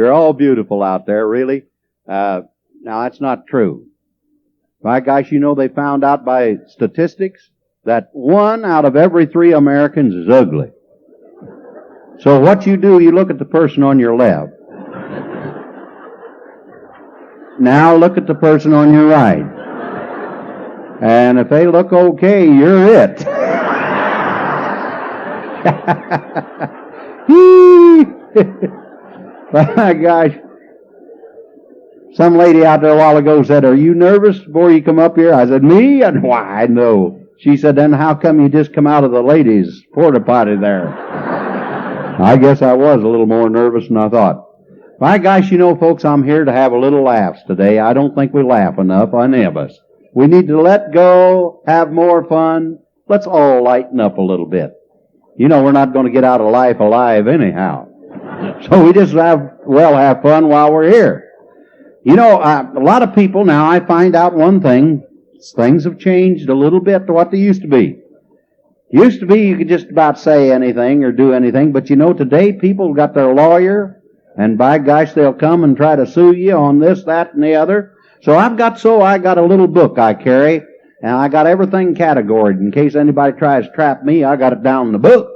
You're all beautiful out there, really. Now, that's not true. My gosh, you know they found out by statistics that 1 out of every 3 Americans is ugly. So what you do, you look at the person on your left. Now look at the person on your right. And if they look okay, you're it. My gosh. Some lady out there a while ago said, "Are you nervous before you come up here?" I said, "Me? And why, no." She said, "Then how come you just come out of the ladies' porta potty there?" I guess I was a little more nervous than I thought. My gosh, you know, folks, I'm here to have a little laughs today. I don't think we laugh enough, any of us. We need to let go, have more fun. Let's all lighten up a little bit. You know, we're not going to get out of life alive anyhow. So we just have fun while we're here. You know, a lot of people now, I find out one thing, things have changed a little bit to what they used to be. Used to be you could just about say anything or do anything, but you know, today people got their lawyer, and by gosh, they'll come and try to sue you on this, that, and the other. So I got a little book I carry, and I got everything categorized. In case anybody tries to trap me, I got it down in the book.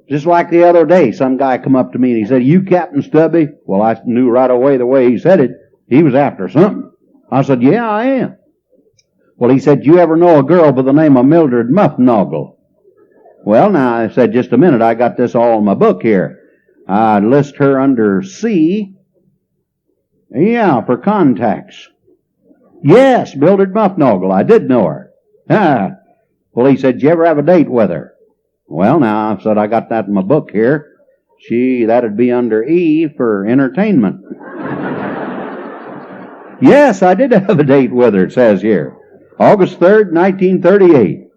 Just like the other day, some guy come up to me and he said, "You Captain Stubby?" Well, I knew right away the way he said it. He was after something. I said, "Yeah, I am." Well, he said, "You ever know a girl by the name of Mildred Muffnoggle?" Well, now, I said, "Just a minute, I got this all in my book here. I list her under C. Yeah, for contacts." "Yes, Mildred Muffnoggle, I did know her." "Ah." Well, he said, "Did you ever have a date with her?" Well, now, I said, "I got that in my book here. That'd be under E for entertainment." "Yes, I did have a date with her," it says here. August 3rd, 1938.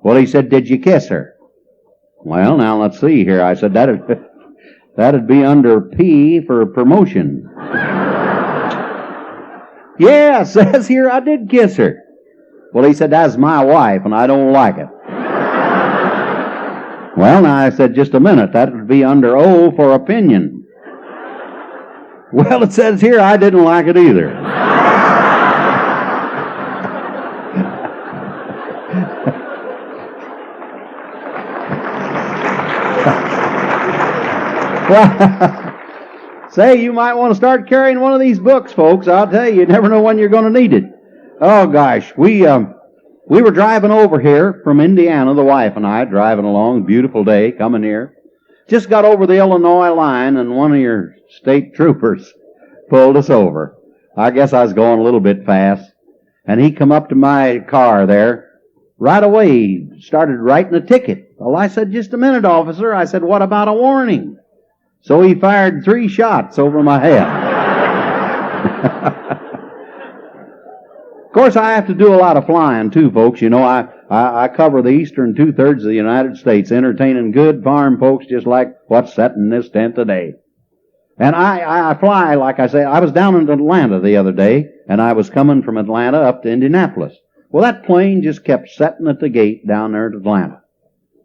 Well, he said, "Did you kiss her?" Well, now, let's see here. I said, that'd be under P for promotion. "Yeah, it says here I did kiss her." Well, he said, "That's my wife, and I don't like it." Well, now, I said, "Just a minute, that would be under O for opinion." Well, it says here I didn't like it either. Well, say, you might want to start carrying one of these books, folks. I'll tell you, you never know when you're going to need it. Oh, gosh, we were driving over here from Indiana, the wife and I, driving along, beautiful day, coming here. Just got over the Illinois line, and one of your state troopers pulled us over. I guess I was going a little bit fast. And he come up to my car there. Right away, he started writing a ticket. Well, I said, "Just a minute, officer." I said, "What about a warning?" So he fired 3 shots over my head. Of course, I have to do a lot of flying, too, folks. You know, I cover the eastern 2/3 of the United States, entertaining good farm folks just like what's sitting in this tent today. And I fly, like I say, I was down in Atlanta the other day, and I was coming from Atlanta up to Indianapolis. Well, that plane just kept sitting at the gate down there at Atlanta.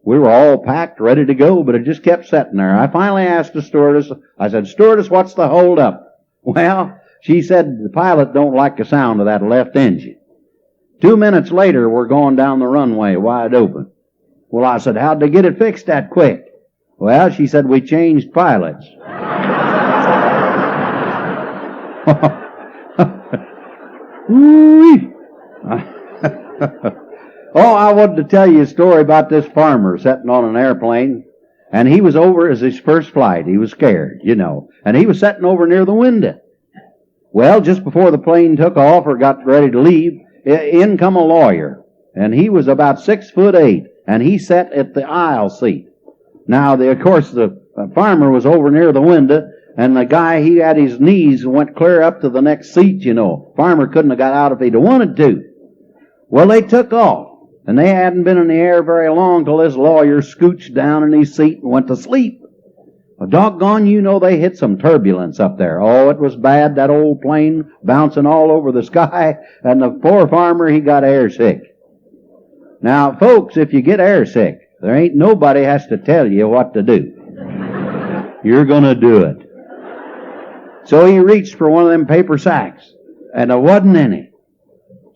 We were all packed, ready to go, but it just kept sitting there. I finally asked the stewardess, I said, "Stewardess, what's the hold up?" Well, she said, "The pilot don't like the sound of that left engine." 2 minutes later, we're going down the runway wide open. Well, I said, "How'd they get it fixed that quick?" Well, she said, "We changed pilots." Oh, I wanted to tell you a story about this farmer sitting on an airplane, and he was over as his first flight. He was scared, you know, and he was sitting over near the window. Well, just before the plane took off or got ready to leave, in come a lawyer, and he was about 6'8", and he sat at the aisle seat. Now, of course, the farmer was over near the window, and the guy, he had his knees and went clear up to the next seat, you know. Farmer couldn't have got out if he'd wanted to. Well, they took off, and they hadn't been in the air very long till this lawyer scooched down in his seat and went to sleep. Well, doggone, you know, they hit some turbulence up there. Oh, it was bad, that old plane bouncing all over the sky, and the poor farmer, he got airsick. Now, folks, if you get airsick, there ain't nobody has to tell you what to do. You're going to do it. So he reached for one of them paper sacks, and there wasn't any.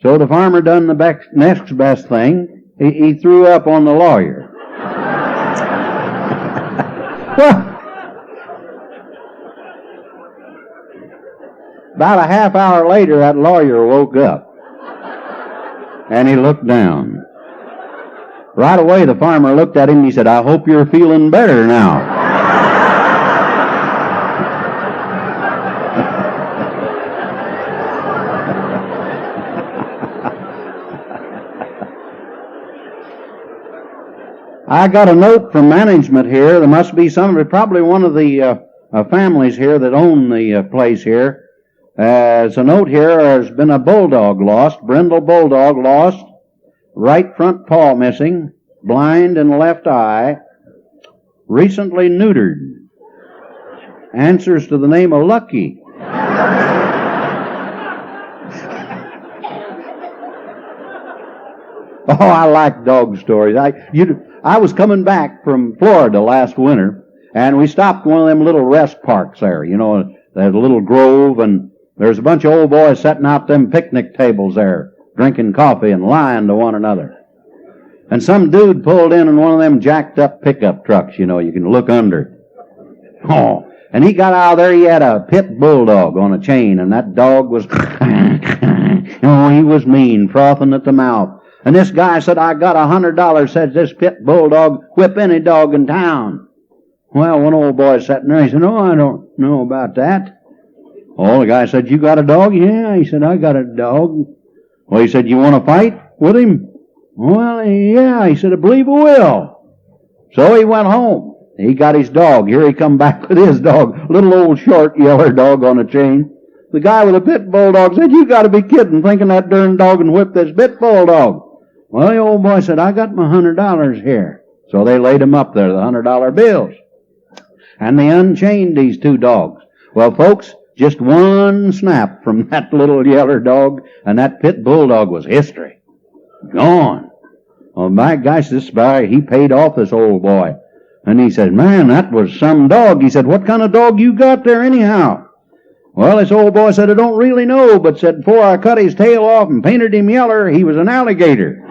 So the farmer done the next best thing. He threw up on the lawyer. Well, about a half hour later, that lawyer woke up, and he looked down. Right away, the farmer looked at him and he said, "I hope you're feeling better now." I got a note from management here. There must be probably one of the families here that own the place here. There's a note here. There's been a bulldog lost, brindle bulldog lost, right front paw missing, blind in the left eye, recently neutered. Answers to the name of Lucky. Oh, I like dog stories. I was coming back from Florida last winter, and we stopped one of them little rest parks there. You know, there's a little grove, and there's a bunch of old boys setting out them picnic tables there, drinking coffee and lying to one another. And some dude pulled in one of them jacked up pickup trucks, you know, you can look under. Oh, and he got out of there, he had a pit bulldog on a chain, and that dog was, oh, he was mean, frothing at the mouth. And this guy said, "I got $100, says this pit bulldog, whip any dog in town." Well, one old boy sitting there, he said, "No, I don't know about that." Oh, the guy said, "You got a dog?" "Yeah." He said, "I got a dog." Well, he said, "You want to fight with him?" "Well, yeah." He said, "I believe I will." So he went home. He got his dog. Here he come back with his dog, little old short yeller dog on a chain. The guy with a pit bulldog said, "You got to be kidding, thinking that darn dog can whip this pit bulldog." Well, the old boy said, "I got my $100 here." So they laid him up there, the $100 bills. And they unchained these two dogs. Well, folks, just one snap from that little yeller dog, and that pit bulldog was history. Gone. Well, my gosh, this guy, he paid off this old boy. And he said, "Man, that was some dog." He said, "What kind of dog you got there anyhow?" Well, this old boy said, "I don't really know, but said before I cut his tail off and painted him yeller, he was an alligator."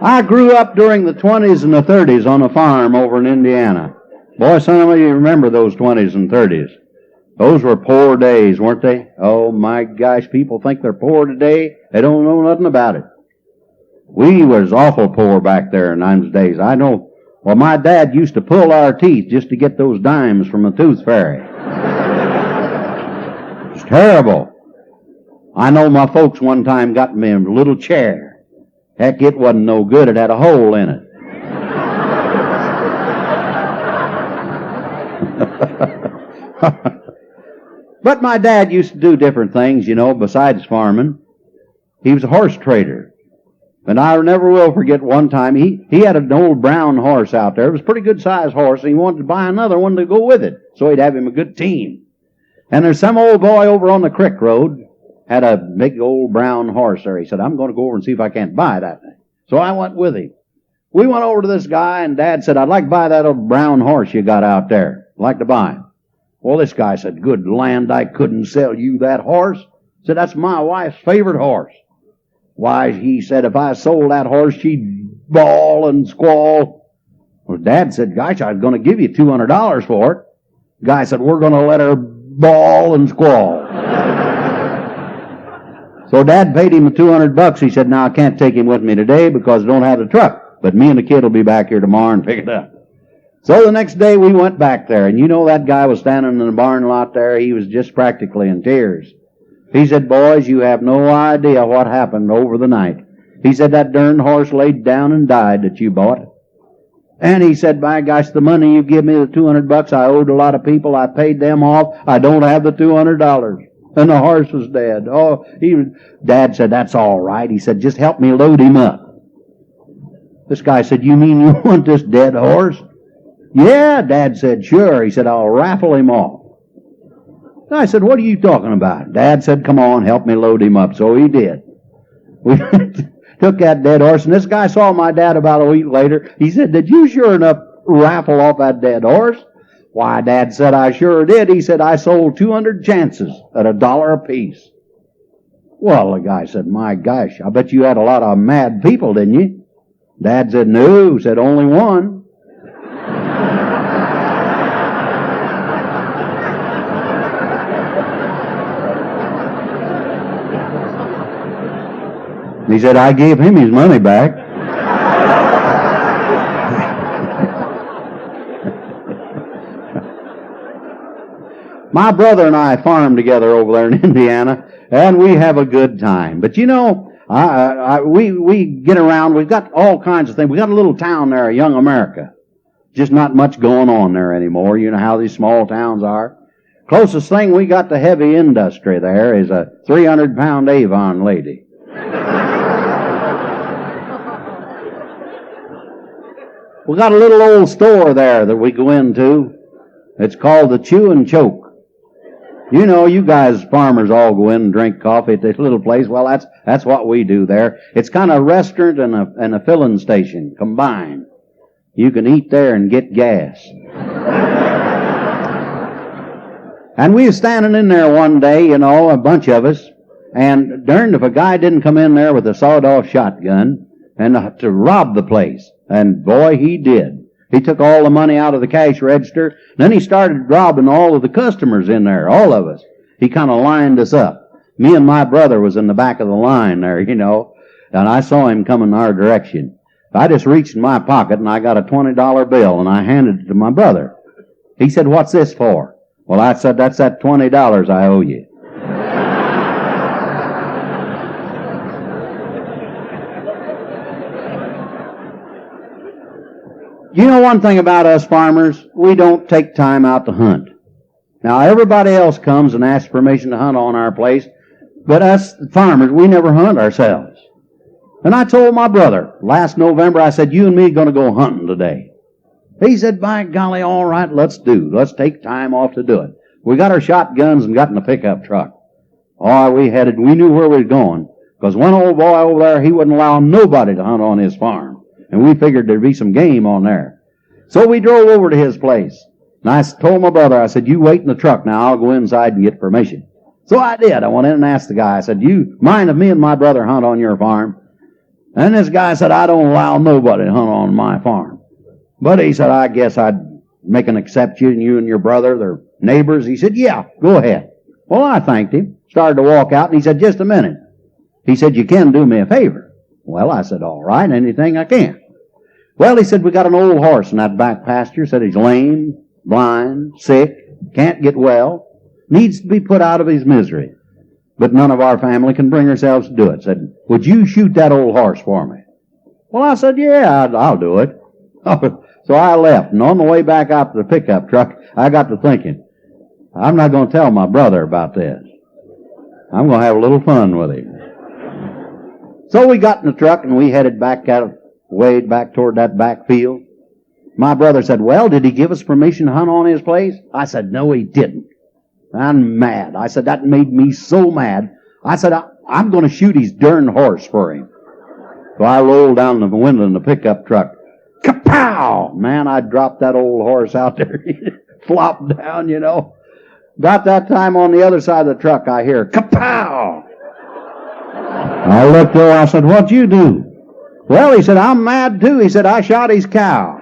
I grew up during the 20s and the 30s on a farm over in Indiana. Boy, some of you remember those 20s and 30s. Those were poor days, weren't they? Oh, my gosh, people think they're poor today. They don't know nothing about it. We was awful poor back there in those days. I know. Well, my dad used to pull our teeth just to get those dimes from the tooth fairy. It's terrible. I know my folks one time got me a little chair. Heck, it wasn't no good. It had a hole in it. But my dad used to do different things, you know, besides farming. He was a horse trader. And I never will forget one time, he had an old brown horse out there. It was a pretty good-sized horse, and he wanted to buy another one to go with it, so he'd have him a good team. And there's some old boy over on the creek road, had a big old brown horse there. He said, "I'm going to go over and see if I can't buy that thing." So I went with him. We went over to this guy, and Dad said, "I'd like to buy that old brown horse you got out there. I'd like to buy him." Well, this guy said, "Good land, I couldn't sell you that horse." He said, "That's my wife's favorite horse." Why, he said, if I sold that horse, she'd bawl and squall. Well, Dad said, "Gosh, I was going to give you $200 for it." The guy said, "We're going to let her bawl and squall." So Dad paid him the $200. He said, "Now I can't take him with me today because I don't have the truck, but me and the kid will be back here tomorrow and pick it up." So the next day we went back there, and you know that guy was standing in the barn lot there. He was just practically in tears. He said, "Boys, you have no idea what happened over the night." He said, "That darn horse laid down and died that you bought." And he said, "My gosh, the money you give me, the $200, I owed a lot of people. I paid them off. I don't have the $200. And the horse was dead." Oh, Dad said, "That's all right." He said, "Just help me load him up." This guy said, "You mean you want this dead horse?" "Yeah," Dad said, "Sure." He said, "I'll raffle him off." I said, "What are you talking about?" Dad said, "Come on, help me load him up." So he did. We took that dead horse, and this guy saw my dad about a week later. He said, "Did you sure enough raffle off that dead horse?" "Why," Dad said, "I sure did." He said, "I sold 200 chances at $1 apiece." Well, the guy said, "My gosh, I bet you had a lot of mad people, didn't you?" Dad said, "No," said, "only one." He said, "I gave him his money back." My brother and I farm together over there in Indiana, and we have a good time. But you know, we get around. We've got all kinds of things. We got a little town there, Young America. Just not much going on there anymore. You know how these small towns are. Closest thing we got to heavy industry there is a 300-pound Avon lady. We got a little old store there that we go into. It's called the Chew and Choke. You know, you guys farmers all go in and drink coffee at this little place. Well, that's what we do there. It's kind of a restaurant and a filling station combined. You can eat there and get gas. And we was standing in there one day, you know, a bunch of us, and darned if a guy didn't come in there with a sawed-off shotgun and to rob the place. And boy, he did. He took all the money out of the cash register. Then he started robbing all of the customers in there, all of us. He kind of lined us up. Me and my brother was in the back of the line there, you know, and I saw him coming our direction. I just reached in my pocket and I got a $20 bill and I handed it to my brother. He said, "What's this for?" Well, I said, "That's that $20 I owe you." You know one thing about us farmers, we don't take time out to hunt. Now everybody else comes and asks permission to hunt on our place, but us farmers, we never hunt ourselves. And I told my brother last November, I said, "You and me are going to go hunting today." He said, "By golly, all right, let's take time off to do it." We got our shotguns and got in a pickup truck. Oh, we knew where we were going, because one old boy over there, he wouldn't allow nobody to hunt on his farm. And we figured there'd be some game on there. So we drove over to his place. And I told my brother, I said, "You wait in the truck now, I'll go inside and get permission." So I did. I went in and asked the guy, I said, "You mind if me and my brother hunt on your farm?" And this guy said, "I don't allow nobody to hunt on my farm." But he said, "I guess I'd make an exception, you and your brother, they're neighbors." He said, "Yeah, go ahead." Well, I thanked him, started to walk out, and he said, "Just a minute." He said, "You can do me a favor." Well, I said, "All right, anything I can." Well, he said, "We got an old horse in that back pasture." Said he's lame, blind, sick, can't get well, needs to be put out of his misery. But none of our family can bring ourselves to do it. Said, "Would you shoot that old horse for me?" Well, I said, "Yeah, I'll do it." So I left, and on the way back out to the pickup truck, I got to thinking, I'm not going to tell my brother about this. I'm going to have a little fun with him. So we got in the truck, and we headed back out, way back toward that back field. My brother said, "Well, did he give us permission to hunt on his place?" I said, "No, he didn't." I'm mad. I said, that made me so mad. I said, I'm going to shoot his darn horse for him. So I rolled down the window in the pickup truck. Kapow! Man, I dropped that old horse out there. He flopped down, you know. About that time on the other side of the truck, I hear, kapow! I looked over, I said, "What'd you do?" Well, he said, "I'm mad too." He said, "I shot his cow."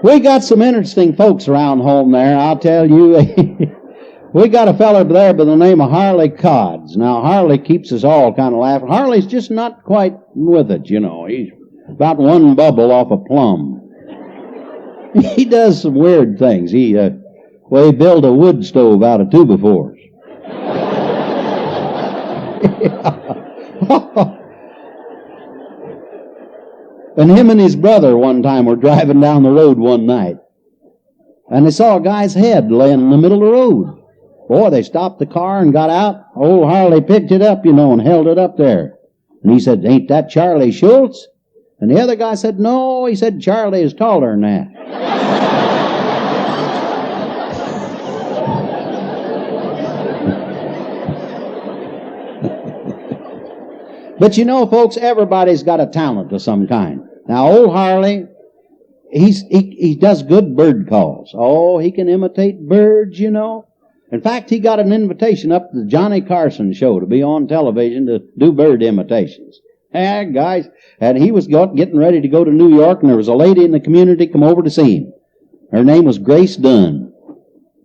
We got some interesting folks around home there, I'll tell you. We got a fellow there by the name of Harley Codds. Now, Harley keeps us all kind of laughing. Harley's just not quite with it, you know. He's about one bubble off a plum. He does some weird things. He built a wood stove out of 2x4s. And him and his brother one time were driving down the road one night, and they saw a guy's head laying in the middle of the road. Boy, they stopped the car and got out. Old Harley picked it up, and held it up there. And he said, "Ain't that Charlie Schultz?" And the other guy said, "No." He said, "Charlie is taller than that." But folks, everybody's got a talent of some kind. Now, old Harley, he does good bird calls. Oh, he can imitate birds, In fact, he got an invitation up to the Johnny Carson show to be on television to do bird imitations. Guys, and he was getting ready to go to New York, and there was a lady in the community come over to see him. Her name was Grace Dunn.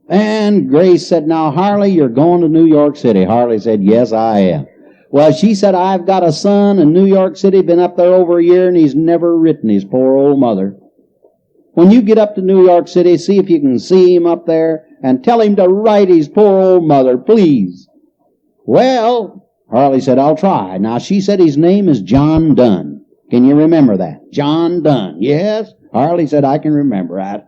And Grace said, "Now, Harley, you're going to New York City." Harley said, "Yes, I am." Well, she said, "I've got a son in New York City, been up there over a year, and he's never written his poor old mother. When you get up to New York City, see if you can see him up there and tell him to write his poor old mother, please." Well, Harley said, "I'll try." Now, she said his name is John Dunn. Can you remember that? John Dunn. Yes, Harley said, "I can remember that."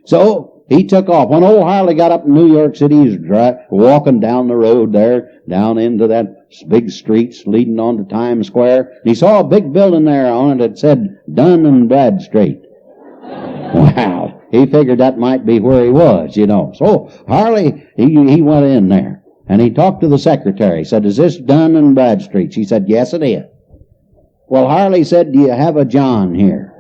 So he took off. When old Harley got up in New York City, he was walking down the road there, down into that big streets leading on to Times Square. And he saw a big building there on it that said Dun and Bradstreet. Wow. He figured that might be where he was, So Harley, he went in there. And he talked to the secretary. He said, "Is this Dun and Bradstreet?" She said, "Yes, it is." Well, Harley said, "Do you have a John here?"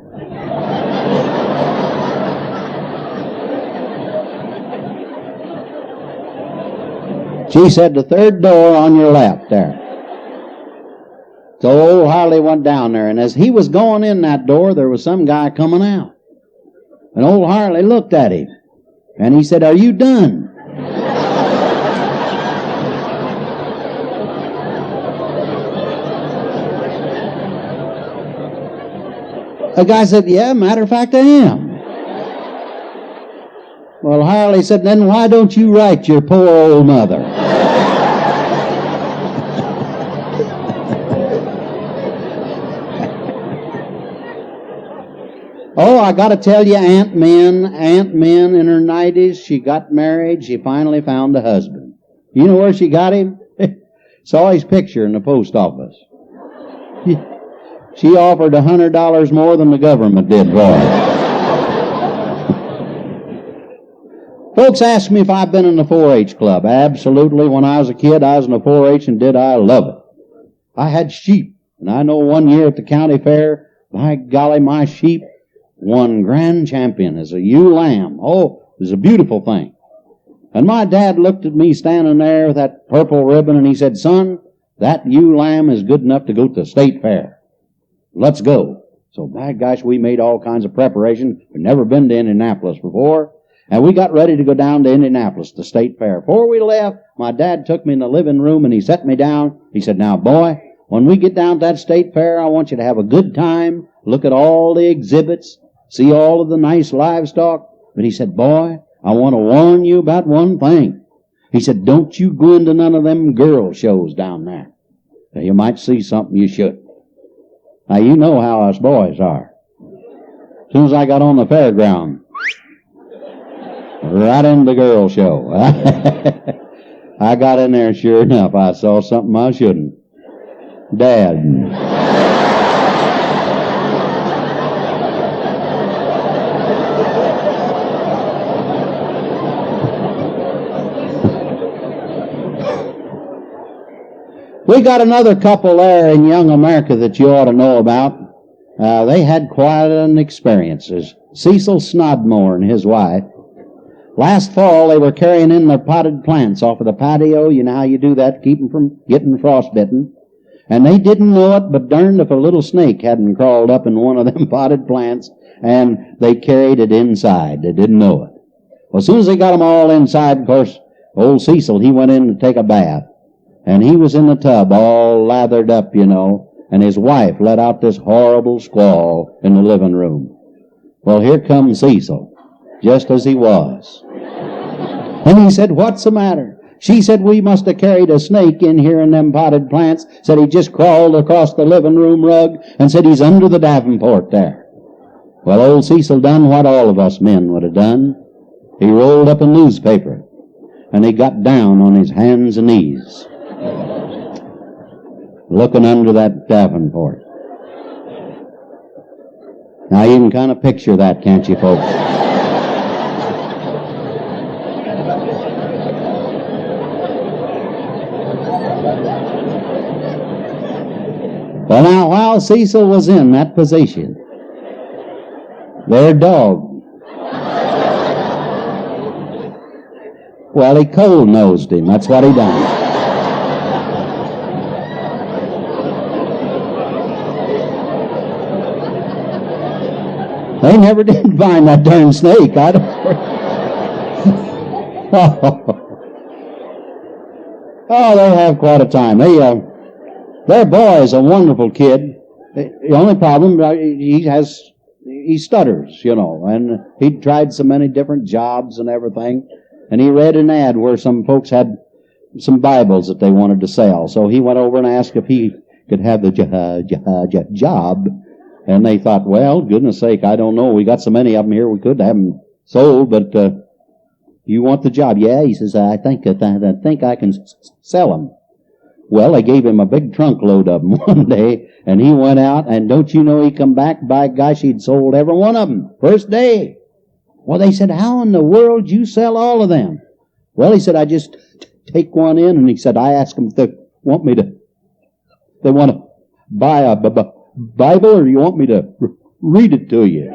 She said, "The third door on your left there." So old Harley went down there, and as he was going in that door, there was some guy coming out. And old Harley looked at him, and he said, "Are you done?" The guy said, "Yeah, matter of fact, I am." Well, Harley said, "Then why don't you write your poor old mother?" Oh, I got to tell you, Aunt Min in her 90s, she got married. She finally found a husband. You know where she got him? Saw his picture in the post office. She offered $100 more than the government did for her. Folks ask me if I've been in the 4-H club. Absolutely. When I was a kid, I was in the 4-H, and did I love it. I had sheep, and I know one year at the county fair, by golly, my sheep won grand champion as a ewe lamb. Oh, it was a beautiful thing. And my dad looked at me standing there with that purple ribbon, and he said, "Son, that ewe lamb is good enough to go to the state fair. Let's go." So, by gosh, we made all kinds of preparation. We'd never been to Indianapolis before. And we got ready to go down to Indianapolis, the state fair. Before we left, my dad took me in the living room and he set me down. He said, "Now, boy, when we get down to that state fair, I want you to have a good time, look at all the exhibits, see all of the nice livestock." But he said, "Boy, I want to warn you about one thing." He said, "Don't you go into none of them girl shows down there. Now, you might see something you shouldn't." Now, you know how us boys are. As soon as I got on the fairground, right in the girl show. I got in there, sure enough, I saw something I shouldn't. Dad. We got another couple there in young America that you ought to know about. They had quite an experience. There's Cecil Snodmore and his wife. Last fall, they were carrying in their potted plants off of the patio. You know how you do that, keep them from getting frostbitten. And they didn't know it, but darned if a little snake hadn't crawled up in one of them potted plants, and they carried it inside. They didn't know it. Well, as soon as they got them all inside, of course, old Cecil, he went in to take a bath. And he was in the tub, all lathered up, and his wife let out this horrible squall in the living room. Well, here comes Cecil, just as he was. And he said, "What's the matter?" She said, "We must have carried a snake in here in them potted plants." Said he just crawled across the living room rug and said he's under the Davenport there. Well, old Cecil done what all of us men would have done. He rolled up a newspaper. and he got down on his hands and knees, looking under that Davenport. Now you can kind of picture that, can't you, folks? Well, now, while Cecil was in that position, their dog, well, he cold-nosed him. That's what he done. They never did find that darn snake. I don't. Oh, they have quite a time. Their boy's a wonderful kid. The only problem, he stutters, you know, and he'd tried so many different jobs and everything, and he read an ad where some folks had some Bibles that they wanted to sell. So he went over and asked if he could have the job. And they thought, well, goodness sake, I don't know. We got so many of them here, we could have them sold, but you want the job? Yeah, he says, I think I can sell them. Well, they gave him a big trunk load of them one day, and he went out, and don't you know, he come back, by gosh, he'd sold every one of them, first day. Well, they said, how in the world you sell all of them? Well, he said, I just take one in, and he said, I asked them if they want to buy a Bible, or do you want me to read it to you?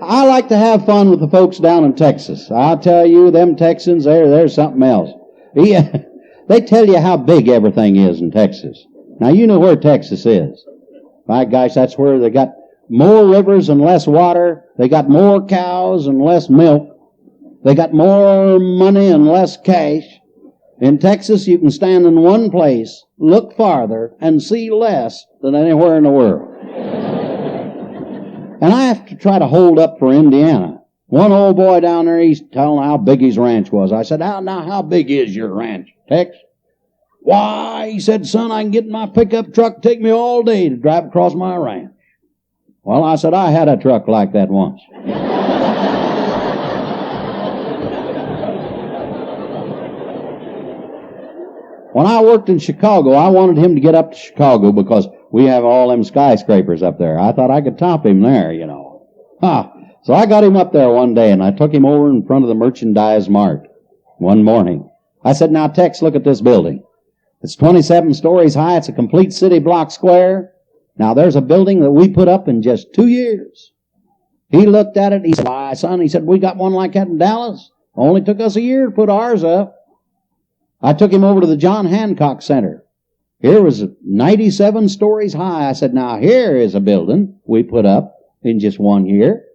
I like to have fun with the folks down in Texas. I'll tell you, them Texans, they're something else. They tell you how big everything is in Texas. Now, you know where Texas is. My gosh, that's where they got more rivers and less water. They got more cows and less milk. They got more money and less cash. In Texas, you can stand in one place, look farther, and see less than anywhere in the world. And I have to try to hold up for Indiana. One old boy down there, he's telling how big his ranch was. I said, how big is your ranch, Tex? Why, he said, son, I can get in my pickup truck, take me all day to drive across my ranch. Well, I said, I had a truck like that once. When I worked in Chicago, I wanted him to get up to Chicago because we have all them skyscrapers up there. I thought I could top him there, you know. So I got him up there one day, and I took him over in front of the Merchandise Mart one morning. I said, now, Tex, look at this building. It's 27 stories high. It's a complete city block square. Now, there's a building that we put up in just 2 years. He looked at it. He said, why, son, he said, we got one like that in Dallas. Only took us a year to put ours up. I took him over to the John Hancock Center. Here was 97 stories high. I said, now, here is a building we put up in just 1 year.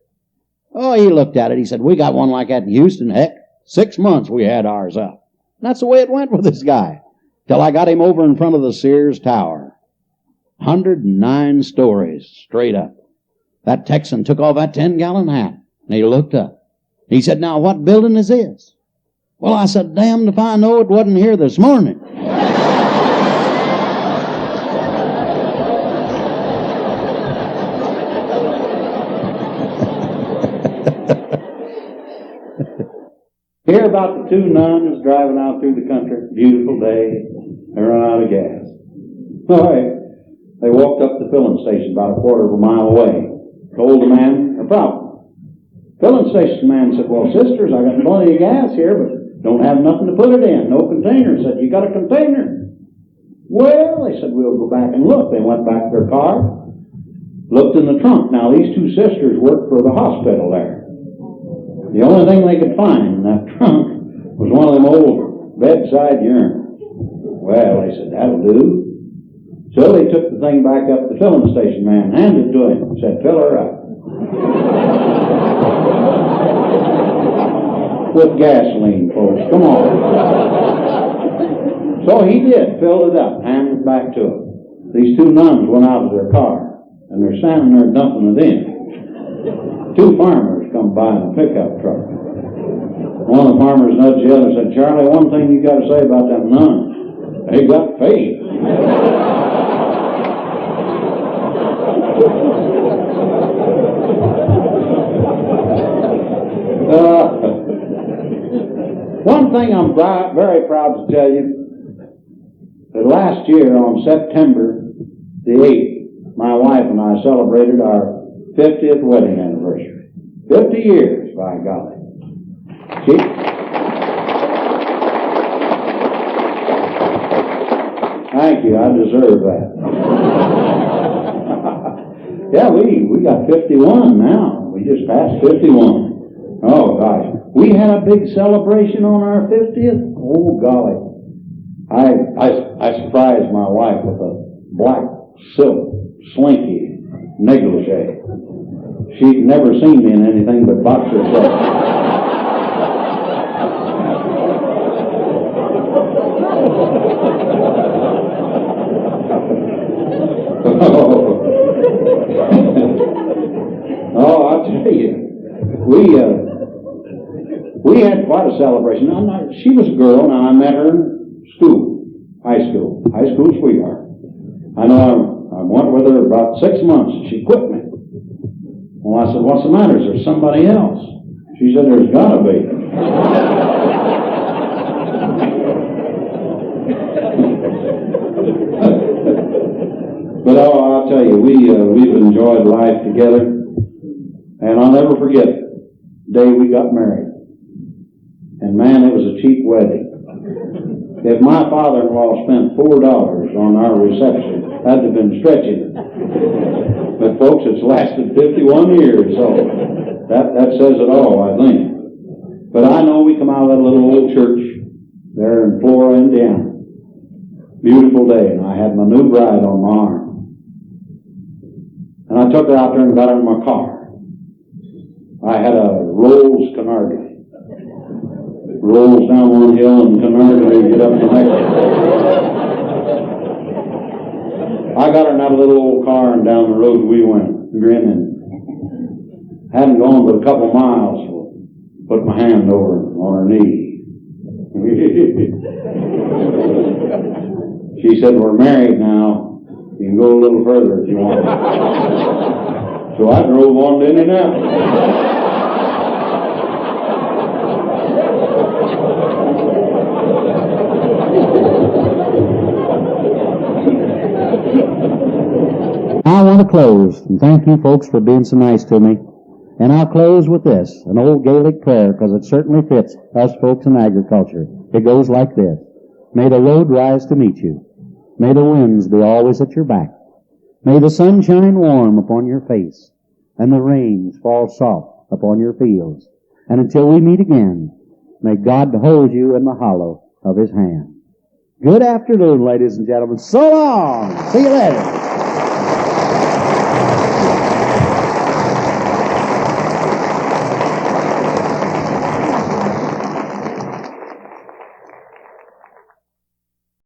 Oh, he looked at it. He said, we got one like that in Houston. Heck, 6 months we had ours up. And that's the way it went with this guy. Till I got him over in front of the Sears Tower. 109 stories straight up. That Texan took off that 10-gallon hat, and he looked up. He said, now, what building is this? Well, I said, damned if I know, it wasn't here this morning. Hear about the two nuns driving out through the country. Beautiful day. They run out of gas. All right. They walked up to the filling station about a quarter of a mile away. Told the man a problem. Filling station man said, well, sisters, I got plenty of gas here, but don't have nothing to put it in. No container. Said, you got a container? Well, they said, we'll go back and look. They went back to their car, looked in the trunk. Now, these two sisters worked for the hospital there. The only thing they could find in that trunk was one of them old bedside urns. Well, they said, that'll do. So they took the thing back up to the filling station man, handed it to him, said, fill her up. With gasoline, folks. Come on. So he did, filled it up, handed it back to him. These two nuns went out of their car, and they're standing there dumping it in. Two farmers come by in a pickup truck. one of the farmers nudged the other and said, Charlie, one thing you got to say about them nuns. They got faith. One thing I'm very proud to tell you, that last year on September the 8th, my wife and I celebrated our 50th wedding anniversary. 50 years, by golly. Thank you, I deserve that. Yeah, we got 51 now. We just passed 51. Oh, gosh. We had a big celebration on our 50th. Oh, golly. I surprised my wife with a black silk slinky negligee. She'd never seen me in anything but boxer shorts. Oh, I'll tell you, we had quite a celebration. She was a girl. Now I met her in school, high school sweetheart. I know I went with her about 6 months, and she quit me. Well, I said, what's the matter? Is there somebody else? She said, there's gotta be. But I'll tell you, we've enjoyed life together, and I'll never forget the day we got married. And man, it was a cheap wedding. If my father-in-law spent $4 on our reception, that'd have been stretching it. But folks, it's lasted 51 years, so that says it all, I think. But I know we come out of that little old church there in Flora, Indiana. Beautiful day, and I had my new bride on my arm. And I took her out there and got her in my car. I had a Rolls Canardi. Rolls down one hill and Canardi and get up the next. I got her in that little old car, and down the road we went, grinning. Hadn't gone but a couple miles, so put my hand over on her knee. She said, we're married now. You can go a little further if you want. So I drove on to Indianapolis. I want to close, and thank you folks for being so nice to me. And I'll close with this, an old Gaelic prayer, because it certainly fits us folks in agriculture. It goes like this. May the road rise to meet you. May the winds be always at your back. May the sun shine warm upon your face, and the rains fall soft upon your fields. And until we meet again, may God hold you in the hollow of His hand. Good afternoon, ladies and gentlemen. So long. See you later.